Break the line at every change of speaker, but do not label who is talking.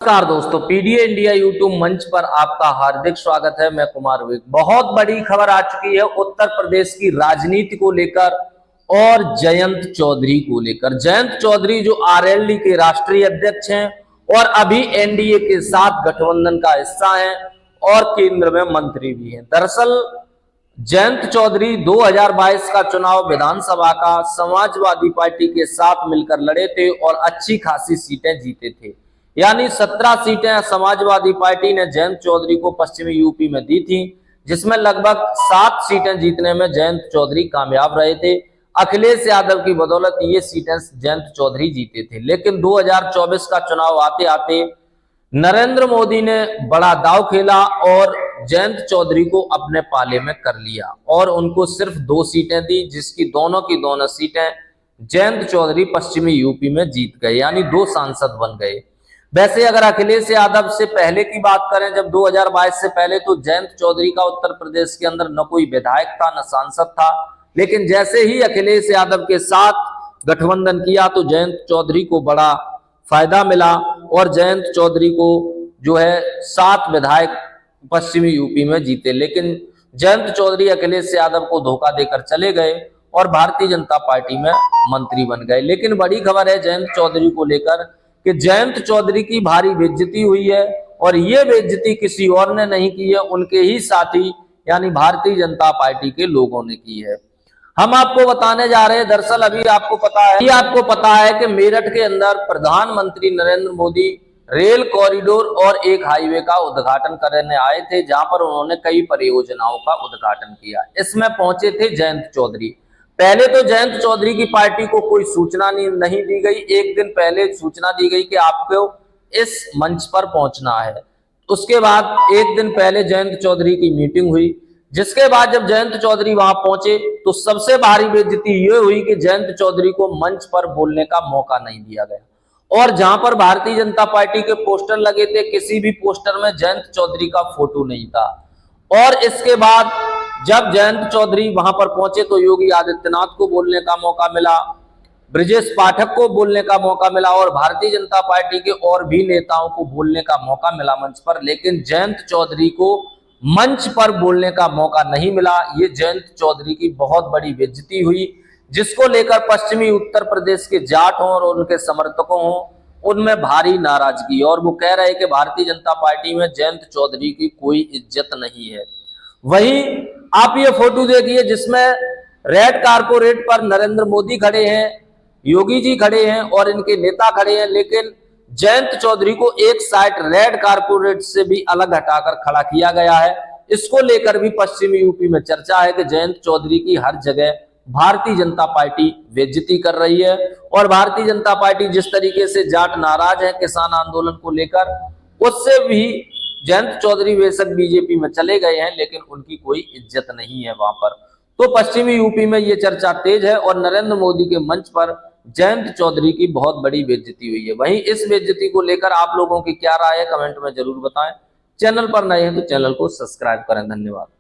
नमस्कार दोस्तों, PDA India YouTube मंच पर आपका हार्दिक स्वागत है। मैं कुमार विक। बहुत बड़ी खबर आ चुकी है उत्तर प्रदेश की राजनीति को लेकर और जयंत चौधरी को लेकर। जयंत चौधरी जो आरएलडी के राष्ट्रीय अध्यक्ष हैं और अभी एनडीए के साथ गठबंधन का हिस्सा हैं और केंद्र में मंत्री भी हैं। दरअसल जयंत चौधरी 2022 का चुनाव विधानसभा का समाजवादी पार्टी के साथ मिलकर लड़े थे और अच्छी खासी सीटें जीते थे। यानी 17 सीटें समाजवादी पार्टी ने जयंत चौधरी को पश्चिमी यूपी में दी थी, जिसमें लगभग 7 सीटें जीतने में जयंत चौधरी कामयाब रहे थे। अखिलेश यादव की बदौलत ये सीटें जयंत चौधरी जीते थे। लेकिन 2024 का चुनाव आते आते नरेंद्र मोदी ने बड़ा दांव खेला और जयंत चौधरी को अपने पाले में कर लिया और उनको सिर्फ 2 सीटें दी, जिसकी दोनों की दोनों सीटें जयंत चौधरी पश्चिमी यूपी में जीत गए, यानी 2 सांसद बन गए। वैसे अगर अखिलेश यादव से पहले की बात करें, जब 2022 से पहले, तो जयंत चौधरी का उत्तर प्रदेश के अंदर न कोई विधायक था न सांसद था। लेकिन जैसे ही अखिलेश यादव के साथ गठबंधन किया तो जयंत चौधरी को बड़ा फायदा मिला और जयंत चौधरी को जो है 7 विधायक पश्चिमी यूपी में जीते। लेकिन जयंत चौधरी अखिलेश यादव को धोखा देकर चले गए और भारतीय जनता पार्टी में मंत्री बन गए। लेकिन बड़ी खबर है जयंत चौधरी को लेकर कि जयंत चौधरी की भारी बेइज्जती हुई है और ये बेइज्जती किसी और ने नहीं की है, उनके ही साथी यानी भारतीय जनता पार्टी के लोगों ने की है। हम आपको बताने जा रहे हैं, दरअसल अभी आपको पता है कि मेरठ के अंदर प्रधानमंत्री नरेंद्र मोदी रेल कॉरिडोर और एक हाईवे का उद्घाटन करने आए थे, जहां पर उन्होंने कई परियोजनाओं का उद्घाटन किया। इसमें पहुंचे थे जयंत चौधरी। पहले तो जयंत चौधरी की पार्टी को कोई सूचना नहीं दी गई। एक दिन पहले सूचना दी गई कि आपको इस मंच पर पहुंचना है। उसके बाद एक दिन पहले जयंत चौधरी की मीटिंग हुई, जिसके बाद जब जयंत चौधरी वहां पहुंचे तो सबसे भारी बेइज्जती ये हुई कि जयंत चौधरी को मंच पर बोलने का मौका नहीं दिया गया। और जहां पर भारतीय जनता पार्टी के पोस्टर लगे थे, किसी भी पोस्टर में जयंत चौधरी का फोटो नहीं था। और इसके बाद जब जयंत चौधरी वहां पर पहुंचे तो योगी आदित्यनाथ को बोलने का मौका मिला, ब्रजेश पाठक को बोलने का मौका मिला और भारतीय जनता पार्टी के और भी नेताओं को बोलने का मौका मिला मंच पर। लेकिन जयंत चौधरी को मंच पर बोलने का मौका नहीं मिला। ये जयंत चौधरी की बहुत बड़ी बेइज्जती हुई, जिसको लेकर पश्चिमी उत्तर प्रदेश के जाट हों और उनके समर्थकों हों, उनमें भारी नाराजगी। और वो कह रहे कि भारतीय जनता पार्टी में जयंत चौधरी की कोई इज्जत नहीं है। वहीं आप ये फोटो देखिए जिसमें रेड कारपोरेट पर नरेंद्र मोदी खड़े हैं, योगी जी खड़े हैं और इनके नेता खड़े हैं। लेकिन जयंत चौधरी को एक साइड रेड कारपोरेट से भी अलग हटाकर खड़ा किया गया है। इसको लेकर भी पश्चिमी यूपी में चर्चा है कि जयंत चौधरी की हर जगह भारतीय जनता पार्टी बेइज्जती कर रही है। और भारतीय जनता पार्टी जिस तरीके से जाट नाराज है किसान आंदोलन को लेकर, उससे भी जयंत चौधरी बेशक बीजेपी में चले गए हैं, लेकिन उनकी कोई इज्जत नहीं है वहां पर। तो पश्चिमी यूपी में ये चर्चा तेज है और नरेंद्र मोदी के मंच पर जयंत चौधरी की बहुत बड़ी बेइज्जती हुई है। वहीं इस बेइज्जती को लेकर आप लोगों की क्या राय है, कमेंट में जरूर बताएं। चैनल पर नए हैं तो चैनल को सब्सक्राइब करें। धन्यवाद।